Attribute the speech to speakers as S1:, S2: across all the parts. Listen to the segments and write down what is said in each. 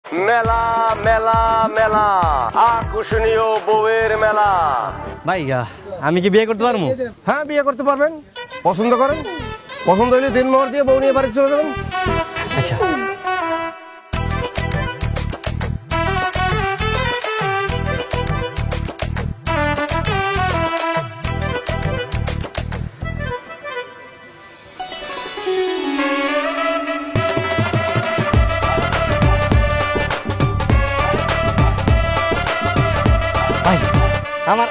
S1: মেলা মেলা মেলা আকর্ষণীয় বউয়ের মেলা।
S2: ভাই আমি কি বিয়ে করতে পারবো?
S1: হ্যাঁ, বিয়ে করতে পারবেন। পছন্দ করেন, পছন্দ হলে দিনমোহর দিয়ে বউ নিয়ে বাড়ি চলে যাবেন।
S2: আচ্ছা ভাই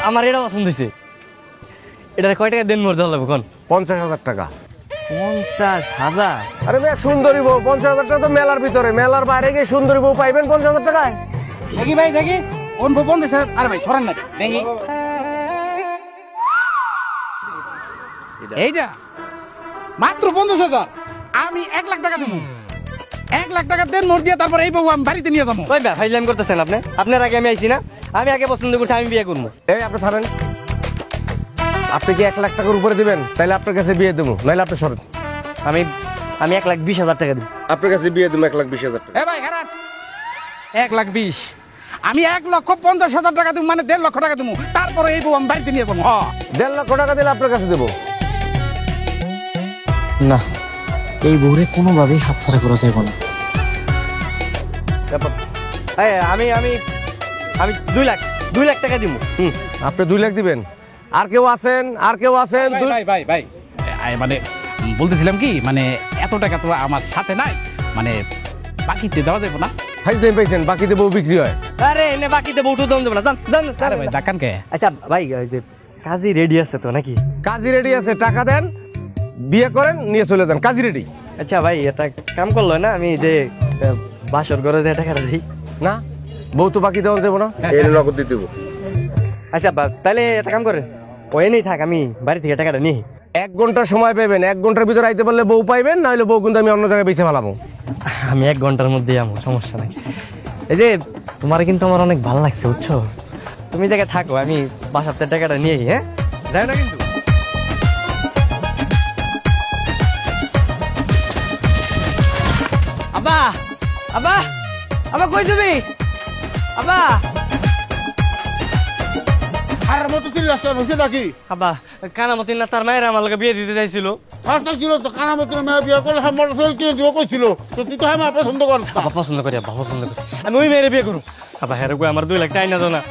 S2: আমার এটা পছন্দ হয়েছে। এটার কয় টাকা দেন মোর দেওয়া লাগবে কোন?
S1: 50,000 টাকা।
S2: 50,000?
S1: আরে ভাই, সুন্দরী বউ 50,000 টাকা তো মেলার ভিতরে, মেলার বাইরে গিয়ে সুন্দরী বউ পাইবেন 50,000 টাকায়?
S3: দেখি ভাই দেখি কোন বউ 50,000? আরে ভাই ছড়ান না দেখি এইটা মাত্র 50,000। আমি 1 লাখ টাকা দেবো। 1 লাখ টাকা দেন মোর দিয়ে, তারপর এই বউ আমি বাড়িতে নিয়ে যাবো।
S2: ওই ভাই ফাইজলাম করতেছেন আপনি? আপনার আগে আমি আইছি না? আমি আগে পছন্দ করছি, আমি বিয়ে করবো।
S1: এই আপনি থামেন। আপনি কি 1 লাখ টাকার উপরে দিবেন? তাহলে আপনার কাছে বিয়ে দেবো, নাইলে আপনি সরেন।
S2: আমি 1,20,000 টাকা দিব।
S1: আপনার কাছে বিয়ে দেবো 1,20,000 টাকা।
S3: এ ভাই খারাপ 1,20,000। আমি 1,50,000 টাকা দেবো, মানে 1.5 লক্ষ টাকা দেবো, তারপরে এই বউ আমি বাড়িতে নিয়ে যাবো।
S1: 1.5 লক্ষ টাকা দিলে আপনার কাছে দেবো।
S4: না, এই বউরে কোনোভাবেই হাতছাড়া করা যাবে না।
S2: আমি 2 লাখ টাকা দিব।
S1: আপনি 2 লাখ দিবেন? আর কেউ আছেন? আর কেউ আছেন?
S3: ভাই ভাই ভাই মানে বলতেছিলাম কি, মানে এত টাকা তো আমার সাথে নাই, মানে বাকিতে দেওয়া যাবে না?
S1: ভাই দেন পাইছেন, বাকিতে বউ বিক্রি হয়।
S2: আরে এনে বাকিতে বউটু দম দেব না, জান জান।
S3: আরে ভাই ডাকান কে?
S2: আচ্ছা ভাই, ওই যে কাজী রেডি আছে তো নাকি?
S1: কাজী রেডি আছে, টাকা দেন, বিয়ে করেন, নিয়ে চলে যান, কাজী রেডি।
S2: আচ্ছা ভাই, এটা কাম করলো না? আমি যে বাসর ঘরে যে টাকা দিই
S1: না, বউ তো বাকি দেওয়া যাবো না, এর নগদ দিয়ে দেবো।
S2: আচ্ছা তাহলে একটা কাম করে ওই নেই থাক, আমি বাড়ি থেকে টাকাটা নিই।
S1: 1 ঘন্টা সময় পাবেন, 1 ঘন্টার ভিতরে আইতে পারলে বউ পাইবেন, না হলে বউ কিন্তু আমি অন্য জায়গায় বেঁচে ফেলাবো।
S2: আমি 1 ঘন্টার মধ্যে আমার সমস্যা নাই। এই যে তোমার কিন্তু আমার অনেক ভালো লাগছে, বুঝছো? তুমি জায়গায় থাকো, আমি বাসাতে টাকাটা নিয়ে। হ্যাঁ, যাই না কিন্তু। আব্বা আব্বা আব্বা, কই তুমি? আব্বা
S5: আর মতো চিল্লাস হচ্ছে নাকি?
S2: আব্বা, কানামতি না তার মায়ের আমার লগে বিয়ে দিতে চাইছিল।
S5: ফার্স্ট ছিল তো কানা মতো মেয়ে বিয়ে করলে হ্যাঁ মোটরসাইকেল কিনে দিব কইছিল, তো তুই তো হ্যাঁ মা পছন্দ কর।
S2: আব্বা পছন্দ করি, আব্বা পছন্দ করি, আমি ওই মেয়ের বিয়ে করবো। আব্বা হেরে কই আমার 2 লাখ টাকা না দাও না।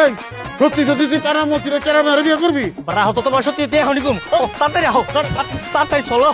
S5: এই সত্যি সত্যি তুই কানা মতো কেরা মেয়ে বিয়ে করবি?
S2: রাহো তো, তোমার সত্যি দেহ নিকুম। তাড়াতাড়ি আহো, তাড়াতাড়ি চলো।